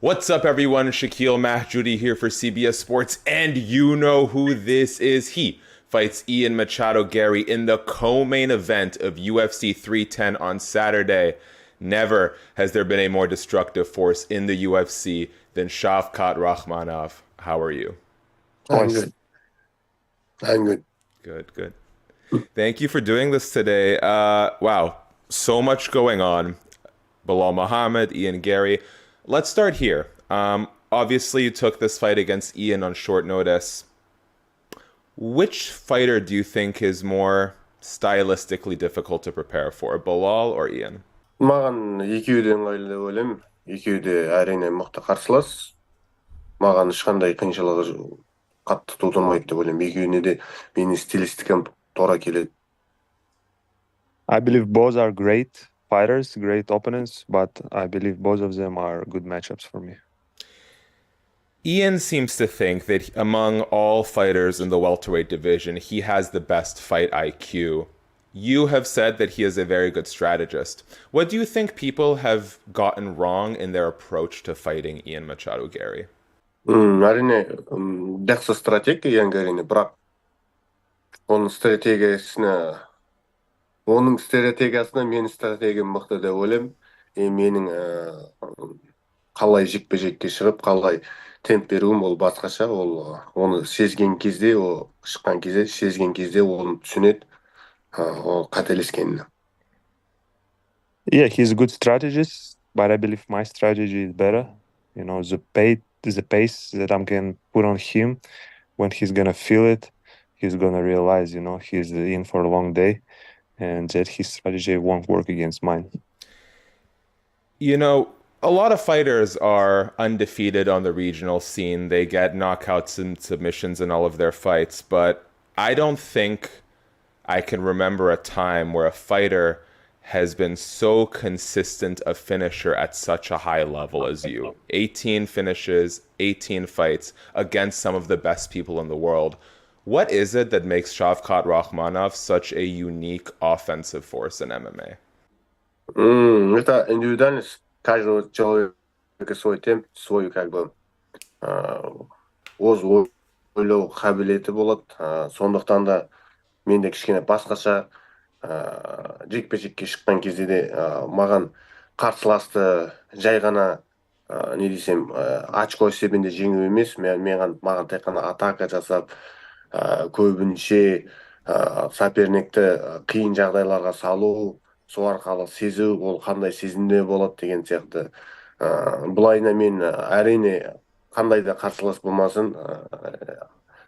What's up, everyone? Shakiel Mahjouri here for CBS Sports, and you know who this is. He fights Ian Machado Garry in the co-main event of UFC 310 on Saturday. Never has there been a more destructive force in the UFC than Shavkat Rakhmonov. How are you? I'm good. I'm good. Good, good. Thank you for doing this today. Wow, so much going on. Belal Muhammad, Ian Garry. Let's start here. Obviously, you took this fight against Ian on short notice. Which fighter do you think is more stylistically difficult to prepare for, Belal or Ian? Маған екеуі де ыңғайлы деп ойлаймын. Екеуі де әрине мықты қарсылас. Маған ешқандай қиыншылығы қатты тудырмайды деп ойлаймын. Екеуіне де менің стилистикам тура келеді. I believe both are great fighters, great opponents, but I believe both of them are good matchups for me. Ian seems to think that among all fighters in the welterweight division, he has the best fight IQ. You have said that he is a very good strategist. What do you think people have gotten wrong in their approach to fighting Ian Machado Garry? Әрине, жақсы стратег Ian Garry'ні, бірақ оның стратегиясына менің стратегиям мықты деп ойлаймын. Менің қалай жекпе-жекке шығып, қалай темп беруім ол басқаша. Оны сезген кезде, шыққан кезде, сезген кезде оны түсінеді. Ол қателескенін. Yeah, he's a good strategist, but I believe my strategy is better. You know, the pace that I'm going to put on him, when he's going to feel it, he's going to realize, you know, he's in for a long day and that his strategy won't work against mine. You know, a lot of fighters are undefeated on the regional scene. They get knockouts and submissions in all of their fights, but I don't think I can remember a time where a fighter has been so consistent a finisher at such a high level as you. 18 finishes, 18 fights against some of the best people in the world. What is it that makes Shavkat Rakhmonov such a unique offensive force in MMA? Это индивидуальность каждого человека, свой темп, свой өз ойлау қабілеті болады. Сондықтан да менде кішкене басқаша жекпе-жекке шыққан кезде де маған қарсыласты жай ғана не десем очко есебінде жеңу емес, маған тек қана атака жасап, көбінше соперникті қиын жағдайларға салу, сол арқылы сезу, ол қандай сезімде болады деген сияқты. Бұлайына мен әрине қандай да қарсылас болмасын,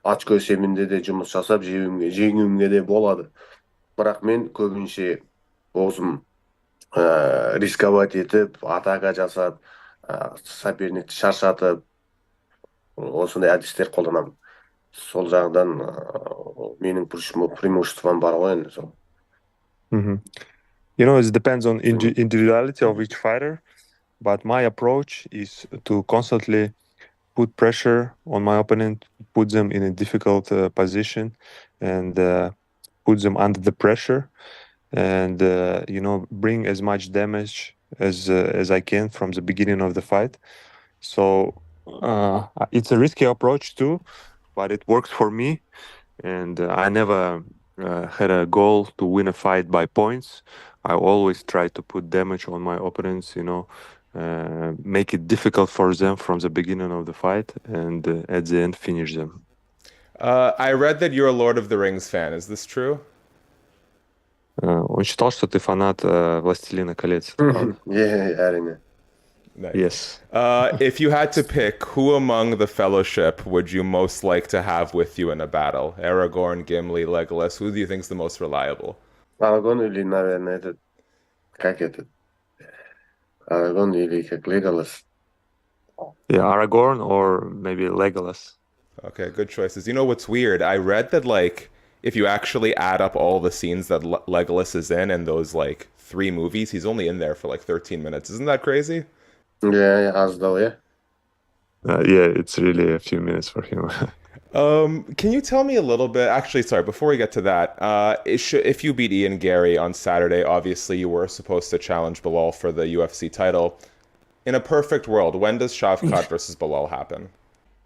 очко есебінде де жұмыс жасап жеңуімге де болады. Бірақ мен көбінше өзім рисковать етіп, атака жасап, соперникті шаршатып, осындай әдістер қолданамын. Сол жағдан менің преимуществом бар ғой енді сол. You know, it depends on individuality of each fighter, but my approach is to constantly put pressure on my opponent, put them in a difficult position, and put them under the pressure, and you know, bring as much damage as I can from the beginning of the fight. So it's a risky approach too, but it works for me, and I never had a goal to win a fight by points. I always try to put damage on my opponents, you know, make it difficult for them from the beginning of the fight, and at the end finish them. I read that you're a Lord of the Rings fan. Is this true? Он считал, что ты фанат «Властелина колец». Әрине. Nice. Yes. If you had to pick, who among the Fellowship would you most like to have with you in a battle? Aragorn, Gimli, Legolas. Who do you think is the most reliable? Aragorn или, наверное, Aragorn или как Legolas. Yeah, Aragorn or maybe Legolas. Okay, good choices. You know what's weird? I read that, like, if you actually add up all the scenes that Legolas is in those, like, 3 movies, he's only in there for, like, 13 minutes. Isn't that crazy? Yeah, as though, yeah. Yeah, it's really a few minutes for him. Can you tell me a little bit? Actually, sorry, before we get to that, if you beat Ian Garry on Saturday, obviously you were supposed to challenge Belal for the UFC title. In a perfect world, when does Shavkat versus Belal happen?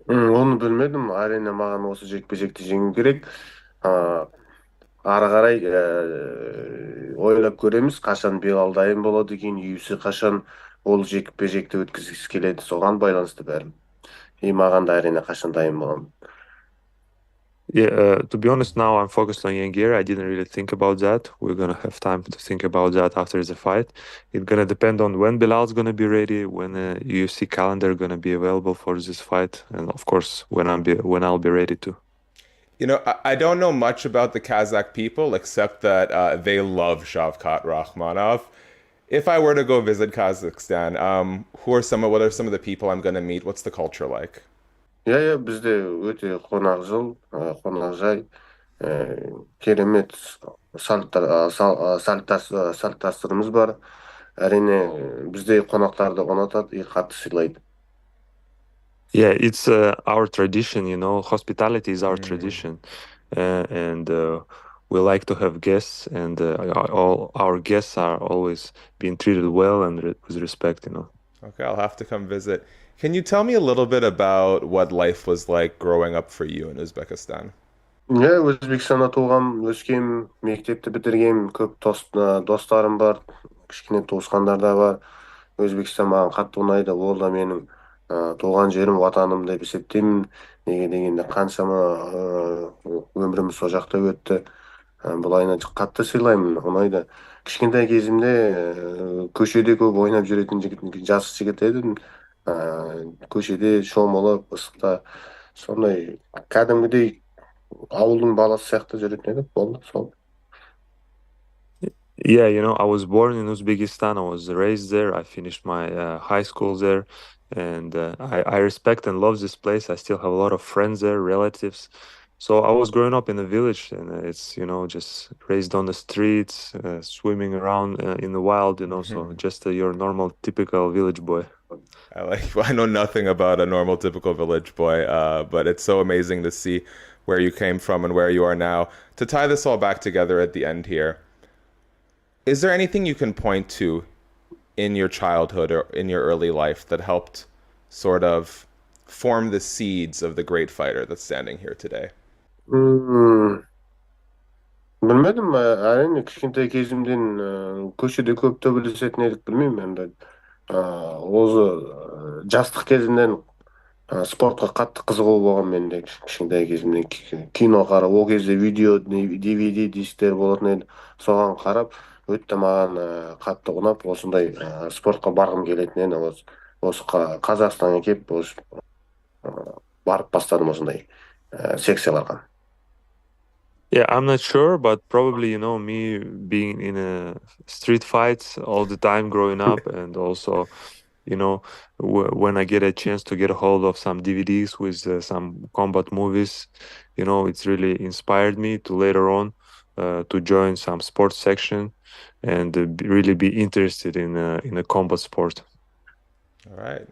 Onu bilmedim. Әрине маған осы жекпе-жекті жеңу керек. А, ары қарай ойлап көреміз, қашан Белал дайын болады екен, UFC қашан ол жекпе-жекті өткізгісі келеді, соған байланысты бәрі. И маған да әрине қашан дайын боламын. Yeah, to be honest, now I'm focused on Ian Garry. I didn't really think about that. We're gonna have time to think about that after the fight. It's gonna depend on when Bilal's gonna be ready, when UFC calendar gonna be available for this fight, and of course when I'll be ready to. You know, I don't know much about the Kazakh people except that they love Shavkat Rakhmonov. If I were to go visit Kazakhstan, what are some of the people I'm going to meet? What's the culture like? Иә, бізде өте қонақжыл, қонақжай, керемет салт дәстүріміз бар. Әрине, бізде қонақтарды ұнатады и қатты сыйлайды. Yeah, it's our tradition, you know. Hospitality is our tradition, and we like to have guests, and all our guests are always being treated well and with respect, you know. Okay, I'll have to come visit. Can you tell me a little bit about what life was like growing up for you in Uzbekistan? Иә, Өзбекстанда туғам, өскем, мектепті бітіргем, көп достарым бар, кішкене туысқандар да бар. Өзбекстан маған қатты ұнайды, ол да менің туған жерім, ватаным деп есептеймін. Неге дегенде қаншама өмірім сол жақта өтті. Былайына қатты сыйлаймын, ұнайды. Кішкентай кезімде көшеде көп ойнап жүретін жас жігіт едім. Көшеде шомылып, ыстықта сондай кәдімгідей ауылдың баласы сияқты жүретін едік, болды сол. Yeah, you know, I was born in Uzbekistan. I was raised there. I finished my high school there, and I respect and love this place. I still have a lot of friends there, relatives. So I was growing up in a village, and it's, you know, just raised on the streets, swimming around in the wild, you know. So just your normal, typical village boy. I know nothing about a normal, typical village boy, but it's so amazing to see where you came from and where you are now. To tie this all back together at the end here, is there anything you can point to in your childhood or in your early life that helped sort of form the seeds of the great fighter that's standing here today? Білмедім, әрине кішкентай кезімден көшеде көп төбелесетін едік, білмеймін енді. Осы жастық кезімнен спортқа қатты қызығу болған менде кішкентай кезімнен. Кино қарап, ол кезде видео, DVD дисктер болатын еді. Соған қарап, өтті маған қатты ұнап, осындай спортқа барғым келетін еді. Осы Қазақстанға келіп, барып бастадым осындай секцияларға. Yeah, I'm not sure, but probably, you know, me being in a street fights all the time growing up, and also, you know, when I get a chance to get a hold of some DVDs with some combat movies, you know, it's really inspired me to later on to join some sports section and really be interested in a combat sport. All right.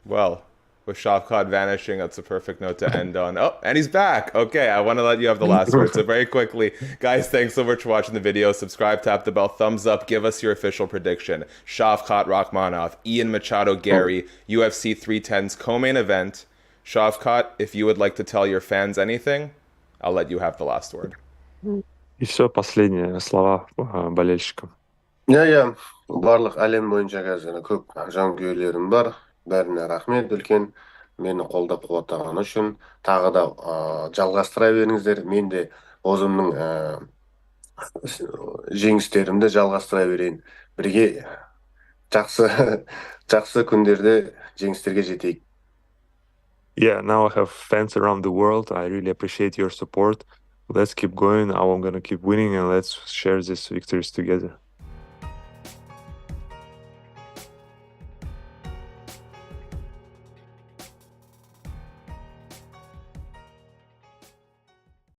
Well, with Shavkat vanishing, that's a perfect note to end on. Oh, and he's back. Okay, I want to let you have the last word. So very quickly, guys, thanks so much for watching the video. Subscribe, tap the bell, thumbs up, give us your official prediction. Shavkat Rakhmonov, Ian Machado Garry, UFC 310's co-main event. Shavkat, if you would like to tell your fans anything, I'll let you have the last word. И все, последние слова болельщикам. Иә, барлық әлем бойынша қазір көп жанкүйерлерім бар. Бәріне рахмет үлкен, мені қолдап қуаттағаны үшін. Тағы да жалғастыра беріңіздер. Мен де өзімнің жеңістерімді жалғастыра берейін. Бірге жақсы күндерде жеңістерге жетейік. Yeah, now I have fans around the world. I really appreciate your support. Let's keep going. I'm going to keep winning, and let's share these victories together.